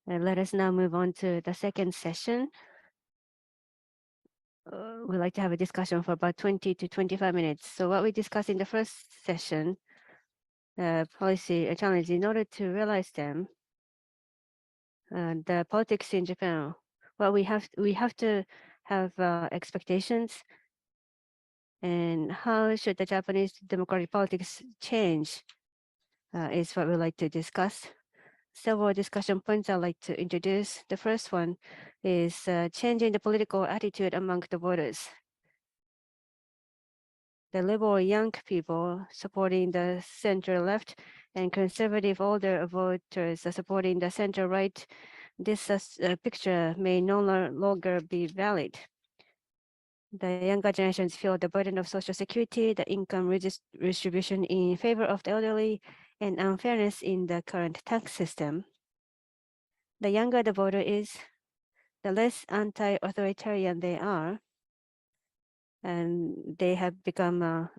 And let us now move on to the second session. We'd like to have a discussion for about 20 to 25 minutes. So what we discussed in the first session, policy challenge, in order to realize them, the politics in Japan, well, we have to have expectations, and how should the Japanese democratic politics change is what we'd like to discuss. Several discussion points I'd like to introduce. The first one is changing the political attitude among the voters. The liberal young people supporting the center left and conservative older voters supporting the center right. This picture may no longer be valid. The younger generations feel the burden of social security, the income redistribution in favor of the elderly, and unfairness in the current tax system. The younger the voter is, the less anti-authoritarian they are, and they have become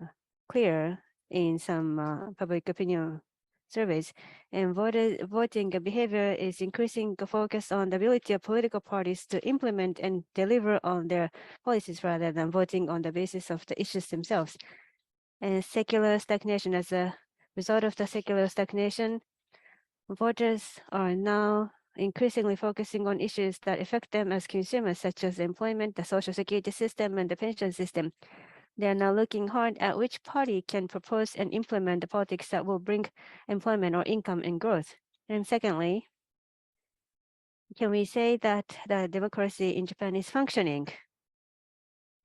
clear in some public opinion surveys. And voting behavior is increasing the focus on the ability of political parties to implement and deliver on their policies rather than voting on the basis of the issues themselves. And secular stagnation, as a result of the secular stagnation, voters are now increasingly focusing on issues that affect them as consumers, such as employment, the social security system, and the pension system. They are now looking hard at which party can propose and implement the politics that will bring employment or income and growth. And secondly, can we say that the democracy in Japan is functioning?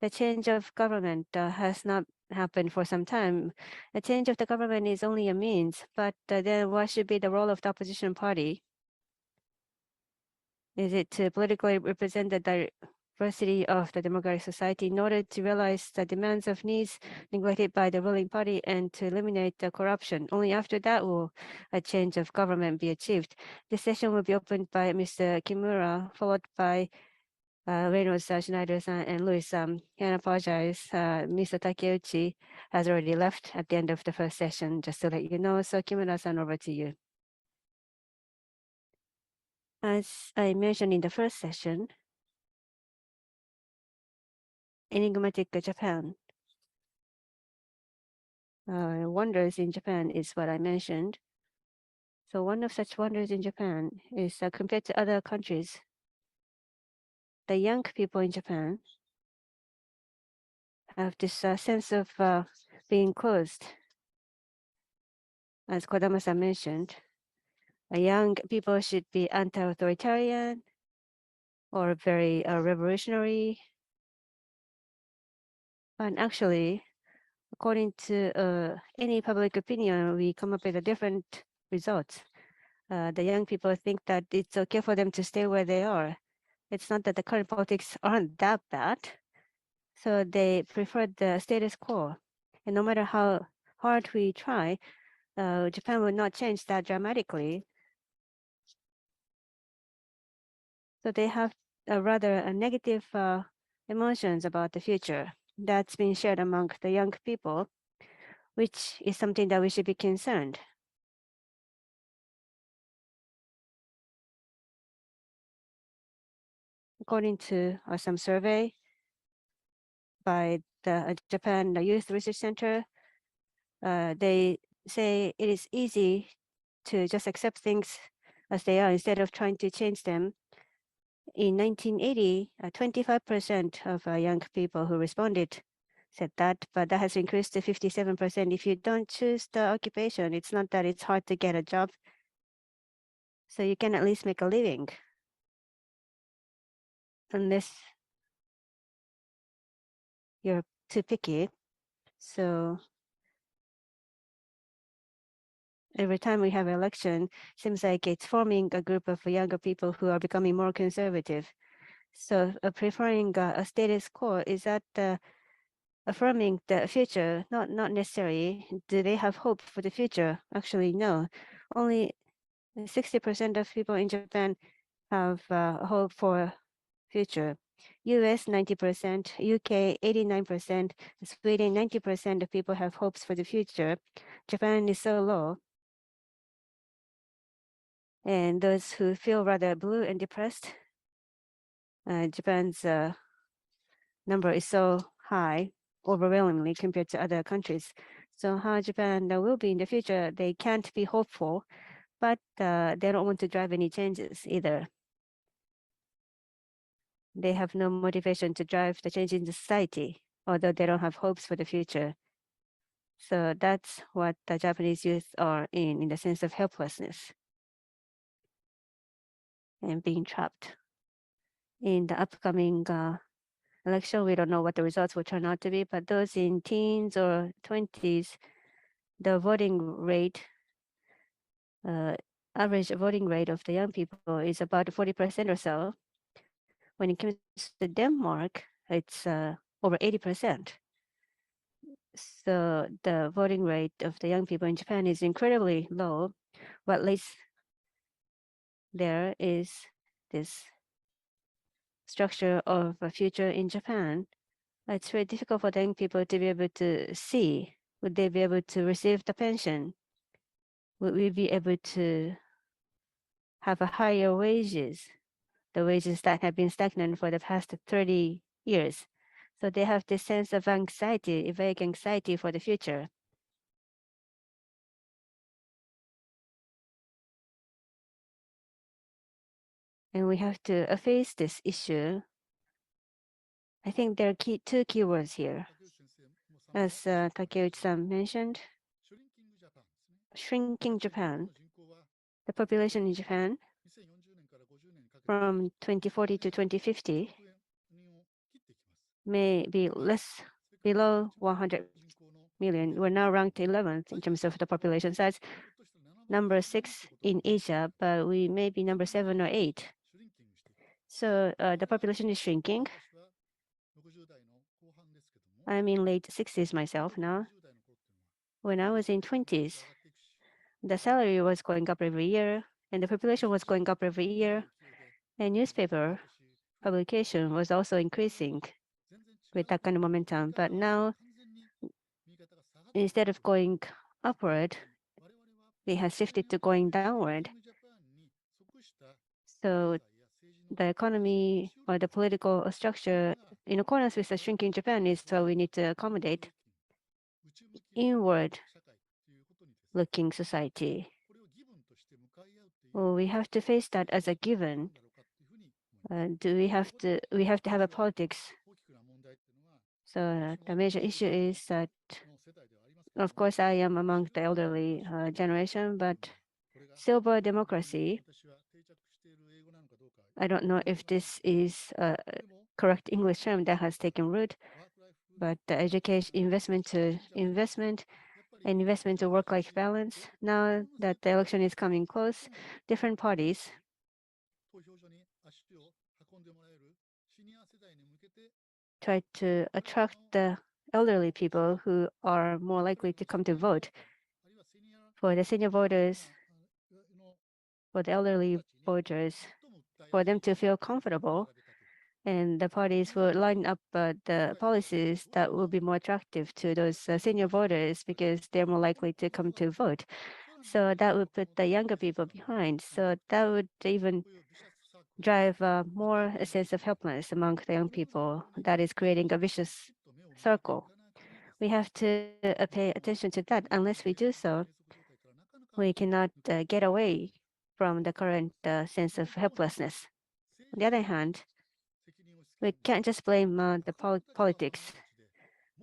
The change of government has not happened for some time. The change of the government is only a means, but then what should be the role of the opposition party? Is it to politically represent the diversity of the democratic society in order to realize the demands of needs neglected by the ruling party and to eliminate the corruption? Only after that will a change of government be achieved. This session will be opened by Mr. Kimura, followed by Reynolds, Sneider, and Lewis. Can apologize. Mr. Takeuchi has already left at the end of the first session, just to let you know. So Kimura-san, over to you. As I mentioned in the first session, enigmatic Japan. Wonders in Japan is what I mentioned. So one of such wonders in Japan is compared to other countries, the young people in Japan have this sense of being closed. As Kodama-san mentioned, young people should be anti-authoritarian or very revolutionary. And actually, according to any public opinion, we come up with a different results. The young people think that it's okay for them to stay where they are. It's not that the current politics aren't that bad. So they prefer the status quo. And no matter how hard we try, Japan will not change that dramatically. So they have rather negative emotions about the future. That's been shared among the young people, which is something that we should be concerned. According to some survey by the Japan Youth Research Center, they say it is easy to just accept things as they are instead of trying to change them. In 1980, 25% of young people who responded said that, but that has increased to 57%. If you don't choose the occupation, it's not that it's hard to get a job, so you can at least make a living. Unless you're too picky. So every time we have an election, seems like it's forming a group of younger people who are becoming more conservative. So preferring a status quo, is that affirming the future? Not necessarily. Do they have hope for the future? Actually, no. Only 60% of people in Japan have hope for future. US 90%, UK 89%, Sweden 90% of people have hopes for the future. Japan is so low. And those who feel rather blue and depressed, Japan's number is so high, overwhelmingly compared to other countries. So how Japan will be in the future, they can't be hopeful, but they don't want to drive any changes either. They have no motivation to drive the change in the society, although they don't have hopes for the future. So that's what the Japanese youth are in the sense of helplessness and being trapped. In the upcoming election, we don't know what the results will turn out to be, but those in teens or 20s, the voting rate, uh, average voting rate of the young people is about 40% or so. When it comes to Denmark, it's over 80%. So the voting rate of the young people in Japan is incredibly low. What leads there is this structure of a future in Japan. It's very difficult for the young people to be able to see. Would they be able to receive the pension? Would we be able to have a higher wages? The wages that have been stagnant for the past 30 years. So they have this sense of anxiety, vague anxiety for the future. And we have to face this issue. I think there are two keywords here. As Takeuchi-san mentioned, shrinking Japan. The population in Japan from 2040 to 2050 may be less below 100 million. We're now ranked 11th in terms of the population size, number 6 in Asia, but we may be number 7 or 8. So the population is shrinking. I'm in late 60s myself now. When I was in 20s, the salary was going up every year, and the population was going up every year, and newspaper publication was also increasing with that kind of momentum. But now, instead of going upward, we have shifted to going downward. So the economy or the political structure in accordance with the shrinking Japan is what we need to accommodate inward looking society. Well, we have to face that as a given. Do we have to have a politics. So the major issue is that, of course, I am among the elderly generation, but silver democracy, I don't know if this is a correct English term that has taken root, but the education investment and investment to work-life balance. Now that the election is coming close, different parties try to attract the elderly people who are more likely to come to vote. For the senior voters, for the elderly voters, for them to feel comfortable, and the parties will line up the policies that will be more attractive to those senior voters because they're more likely to come to vote. So that would put the younger people behind. So that would even drive more a sense of helplessness among the young people. That is creating a vicious circle. We have to pay attention to that. Unless we do so, we cannot get away from the current sense of helplessness. On the other hand, we can't just blame the politics.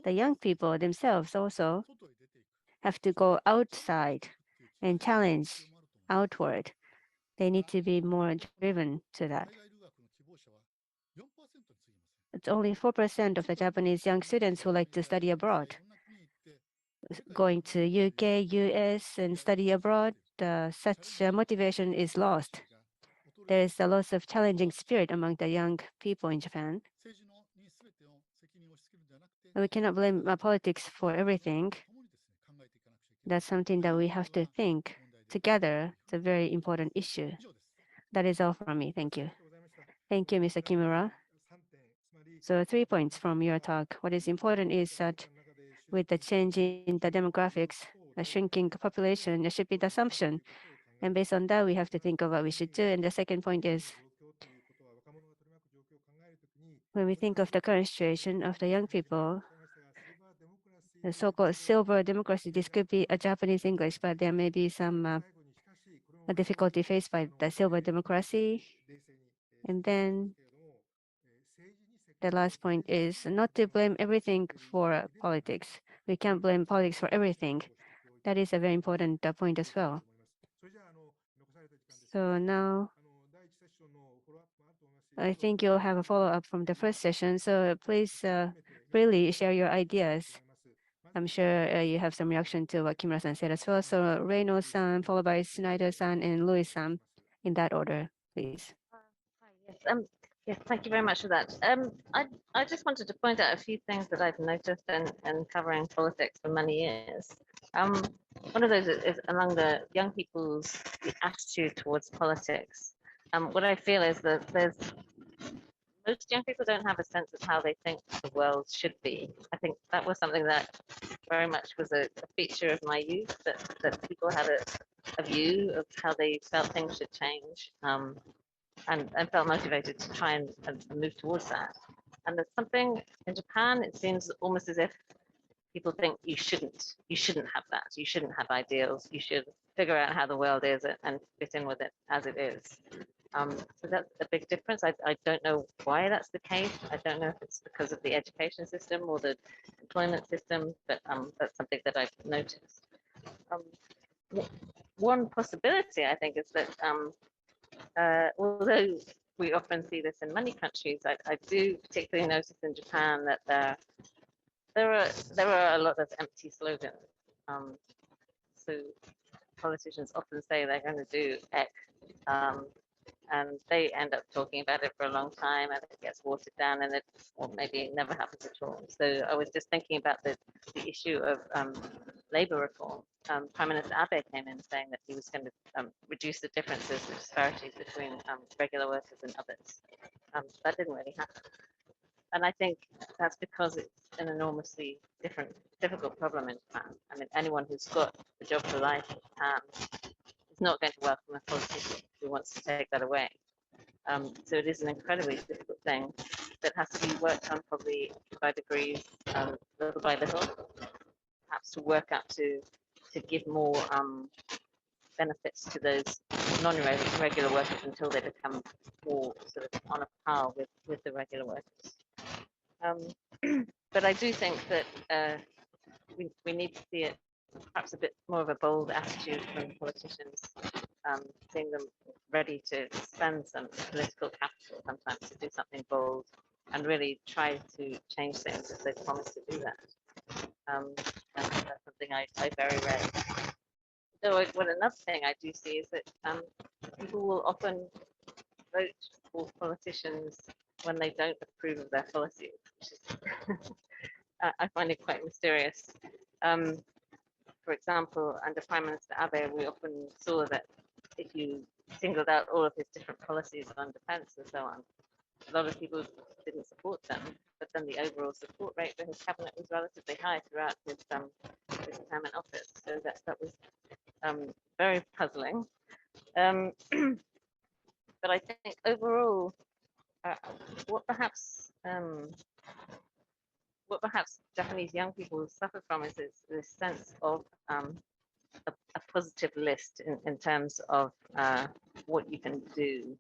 The young people themselves also have to go outside and challenge outward. They need to be more driven to that. It's only 4% of the Japanese young students who like to study abroad. Going to UK, US, and study abroad, such motivation is lost. There is a loss of challenging spirit among the young people in Japan. We cannot blame politics for everything. That's something that we have to think together. It's a very important issue. That is all from me. Thank you. Thank you, Mr. Kimura. So 3 points from your talk. What is important is that with the change in the demographics, a shrinking population, there should be the assumption And based on that, we have to think of what we should do. And the second point is, when we think of the current situation of the young people, the so-called silver democracy, this could be a Japanese English, but there may be some difficulty faced by the silver democracy. And then the last point is not to blame everything for politics. We can't blame politics for everything. That is a very important point as well. So now I think you'll have a follow-up from the first session. So please really share your ideas. I'm sure you have some reaction to what Kimura-san said as well. So Reynolds-san, followed by Sneider-san and Louis-san, in that order, please. Yes, yes, thank you very much for that. I just wanted to point out a few things that I've noticed in covering politics for many years. One of those is among the young people's attitude towards politics. What I feel is that most young people don't have a sense of how they think the world should be. I think that was something that very much was a feature of my youth, that people had a view of how they felt things should change. And felt motivated to try and move towards that. And there's something in Japan, it seems almost as if people think you shouldn't have that. You shouldn't have ideals. You should figure out how the world is and fit in with it as it is. So that's a big difference. I don't know why that's the case. I don't know if it's because of the education system or the employment system, but that's something that I've noticed. One possibility, I think, is that although we often see this in many countries, I do particularly notice in Japan that there are a lot of empty slogans. So politicians often say they're going to do X, and they end up talking about it for a long time, and it gets watered down, and or maybe it never happens at all. So I was just thinking about the issue of labour reform. Prime Minister Abe came in saying that he was going to reduce the differences, the disparities between regular workers and others. That didn't really happen. And I think that's because it's an enormously difficult problem in Japan. I mean, anyone who's got a job for life in Japan is not going to welcome a politician who wants to take that away. So it is an incredibly difficult thing that has to be worked on probably by degrees, little by little, perhaps to work up to give more benefits to those non-regular workers until they become more sort of on a par with the regular workers. But I do think that we need to see it perhaps a bit more of a bold attitude from politicians, seeing them ready to spend some political capital sometimes to do something bold and really try to change things if they promise to do that. And that's something I very rarely. So another thing I do see is that people will often vote for politicians when they don't approve of their policies, which is I find it quite mysterious. For example, under Prime Minister Abe, we often saw that if you singled out all of his different policies on defence and so on, a lot of people didn't support them, but then the overall support rate for his cabinet was relatively high throughout his term in office. So that was very puzzling. But I think overall, what perhaps Japanese young people suffer from is this sense of a positive list in terms of what you can do.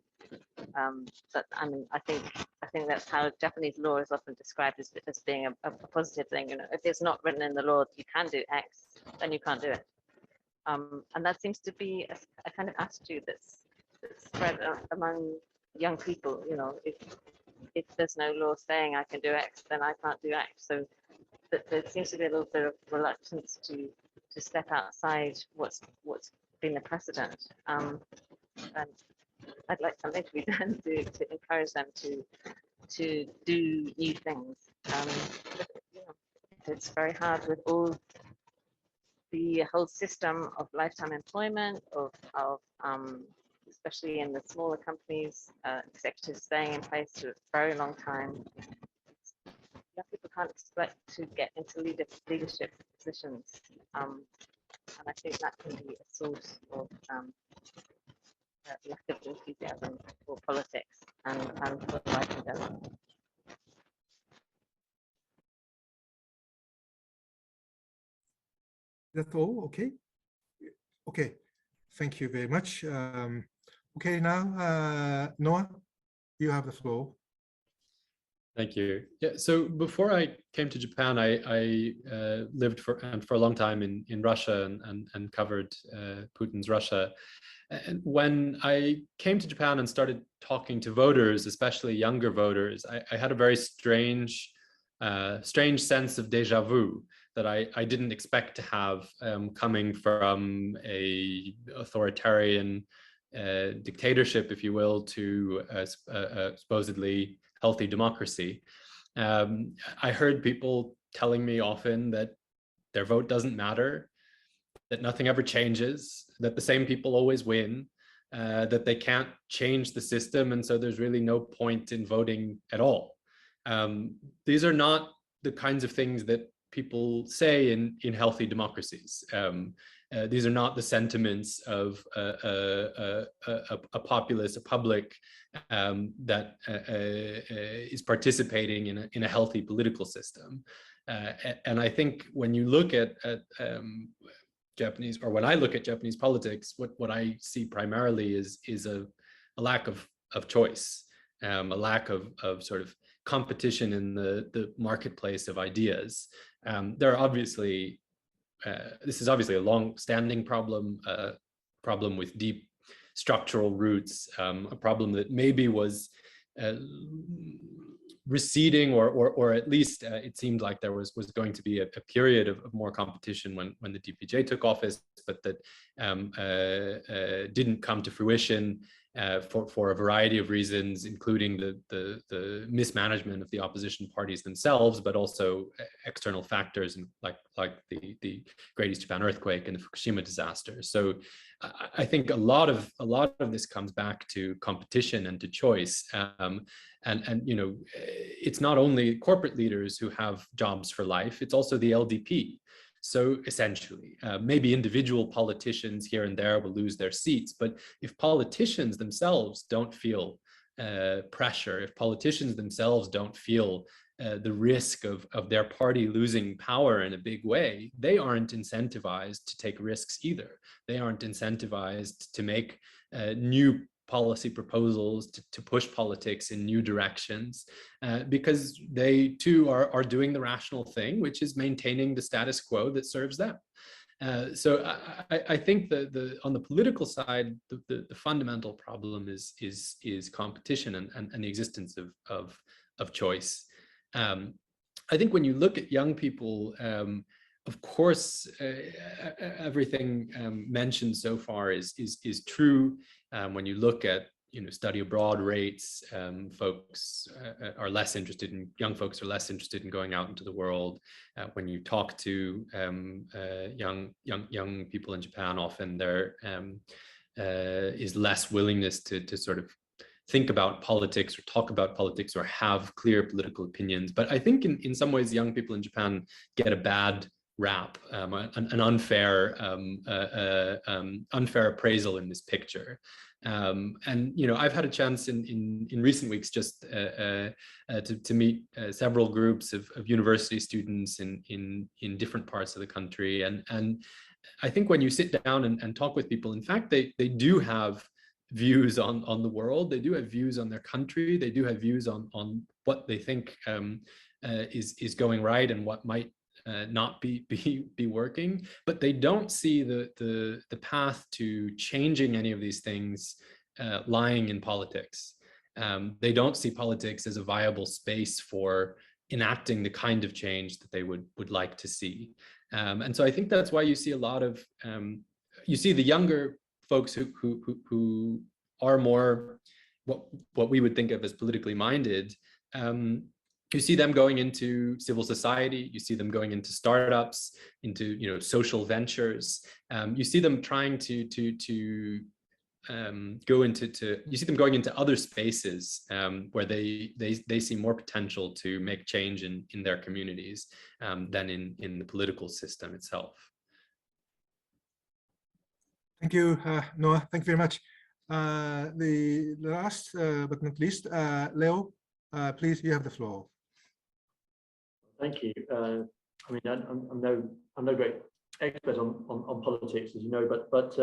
But I mean, I think that's how Japanese law is often described as being a positive thing. You know, if it's not written in the law that you can do X, then you can't do it. And that seems to be a kind of attitude that's spread among young people. You know, if there's no law saying I can do X, then I can't do X. So there seems to be a little bit of reluctance to step outside what's been the precedent. And I'd like something to be done to encourage them to do new things. But, you know, it's very hard with all the whole system of lifetime employment of especially in the smaller companies, executives staying in place for a very long time. Young people can't expect to get into leadership positions, and I think that can be a source of lack of enthusiasm for politics and for life in general. That's all, okay? Okay, thank you very much. Okay, now, Noah, you have the floor. Thank you. Yeah, so before I came to Japan, I lived for a long time in Russia and covered Putin's Russia. And when I came to Japan and started talking to voters, especially younger voters, I had a very strange sense of deja vu that I didn't expect to have coming from a authoritarian dictatorship, if you will, to a supposedly healthy democracy. I heard people telling me often that their vote doesn't matter, that nothing ever changes, that the same people always win, that they can't change the system, and so there's really no point in voting at all. These are not the kinds of things that people say in healthy democracies. These are not the sentiments of a populace, a public that is participating in a healthy political system. And I think when you look at Japanese, or when I look at Japanese politics, what I see primarily is a lack of choice, a lack of sort of competition in the marketplace of ideas. There are obviously, this is obviously a long-standing problem, problem with deep structural roots, a problem that maybe was receding, or at least it seemed like there was going to be a period of more competition when the DPJ took office, but that didn't come to fruition for a variety of reasons, including the mismanagement of the opposition parties themselves, but also external factors like the Great East Japan earthquake and the Fukushima disaster. So I think a lot of this comes back to competition and to choice. And you know, it's not only corporate leaders who have jobs for life, it's also the LDP. So essentially, maybe individual politicians here and there will lose their seats, but if politicians themselves don't feel pressure, if politicians themselves don't feel the risk of their party losing power in a big way, they aren't incentivized to take risks either. They aren't incentivized to make new policy proposals, to push politics in new directions, because they too are doing the rational thing, which is maintaining the status quo that serves them. So I think on the political side, the fundamental problem is competition and the existence of choice. I think when you look at young people, of course, everything mentioned so far is true. When you look at study abroad rates, folks are less interested in, young folks are less interested in going out into the world. When you talk to young people in Japan, often there is less willingness to sort of think about politics or talk about politics or have clear political opinions. But I think in some ways, young people in Japan get a bad rap, an unfair appraisal in this picture. And I've had a chance in recent weeks just to meet several groups of university students in different parts of the country, and I think when you sit down and talk with people, in fact, they do have views on the world, they do have views on their country, they do have views on what they think is going right and what might not be working, but they don't see the path to changing any of these things lying in politics. They don't see politics as a viable space for enacting the kind of change that they would like to see. And so I think that's why you see a lot of you see the younger folks who are more what we would think of as politically minded. You see them going into civil society, you see them going into startups, into social ventures. You see them trying to go into you see them going into other spaces where they see more potential to make change in their communities than in the political system itself. Thank you, Noah. Thank you very much. The last but not least, Leo, please, you have the floor. Thank you. I mean, I'm no great expert on politics, as you know, but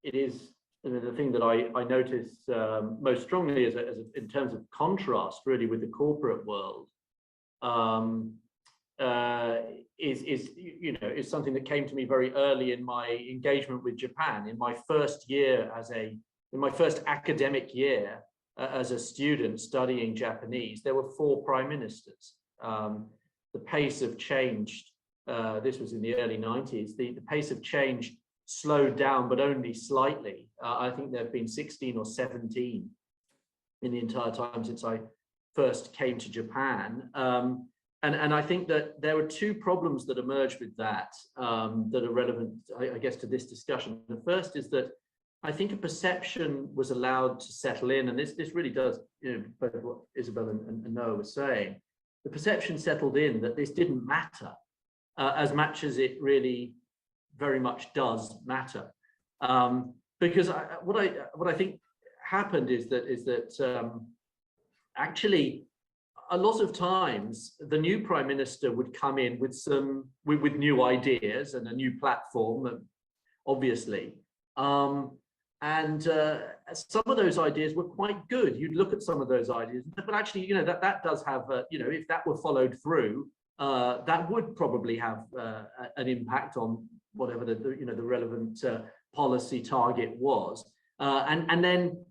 it is the thing that I notice most strongly as in terms of contrast, really, with the corporate world. Is something that came to me very early in my engagement with Japan. In my first year in my first academic year as a student studying Japanese, there were 4 prime ministers. The pace of change, this was in the early 90s, the pace of change slowed down, but only slightly. I think there have been 16 or 17 in the entire time since I first came to Japan. And I think that there were 2 problems that emerged with that that are relevant, I guess, to this discussion. The first is that I think a perception was allowed to settle in, and this really does, both what Isabel and Noah were saying. The perception settled in that this didn't matter as much as it really very much does matter. Because what I think happened is that actually, a lot of times the new prime minister would come in with with new ideas and a new platform, obviously. And some of those ideas were quite good. You'd look at some of those ideas, but actually, that does have, if that were followed through, that would probably have an impact on whatever the relevant policy target was. And then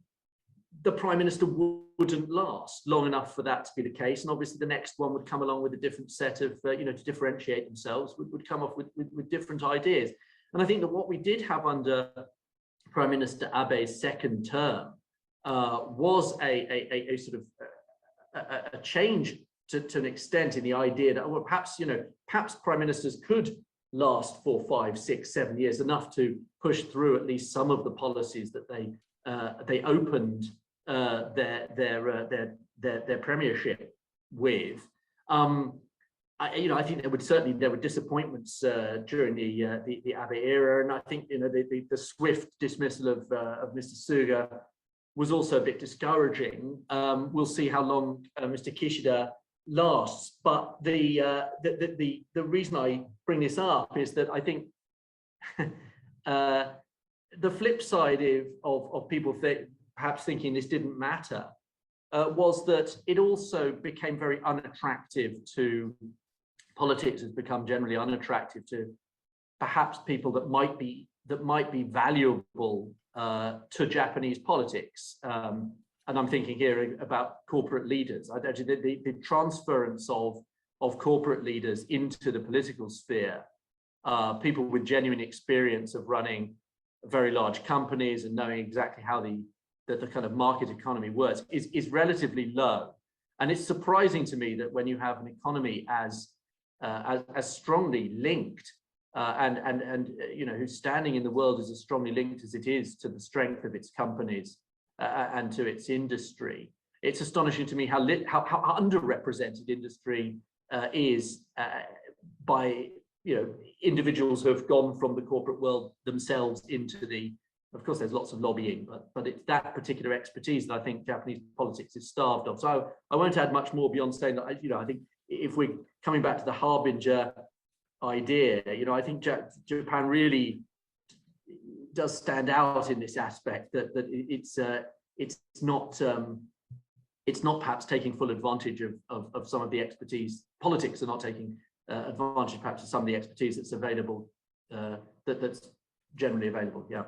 the prime minister wouldn't last long enough for that to be the case. And obviously the next one would come along with a different set of, to differentiate themselves, would come up with different ideas. And I think that what we did have under Prime Minister Abe's second term was a sort of a change to an extent in the idea that, well, perhaps prime ministers could last for 5, 6, 7 years, enough to push through at least some of the policies that they opened their premiership with. I think there were disappointments during the Abe era, and I think the swift dismissal of Mr. Suga was also a bit discouraging. We'll see how long Mr. Kishida lasts, but the reason I bring this up is that I think the flip side of people perhaps thinking this didn't matter was that it also became very unattractive to politics. Has become generally unattractive to perhaps people that might be valuable to Japanese politics. And I'm thinking here about corporate leaders. The transference of corporate leaders into the political sphere, people with genuine experience of running very large companies and knowing exactly how the kind of market economy works is relatively low. And it's surprising to me that when you have an economy as strongly linked and whose standing in the world is as strongly linked as it is to the strength of its companies and to its industry, it's astonishing to me how underrepresented industry is by individuals who have gone from the corporate world themselves into the. Of course, there's lots of lobbying, but it's that particular expertise that I think Japanese politics is starved of. So I won't add much more beyond saying that I think if we're coming back to the Harbinger idea, I think Japan really does stand out in this aspect that it's not perhaps taking full advantage of some of the expertise. Politics are not taking advantage perhaps of some of the expertise that's available, that's generally available. Yeah.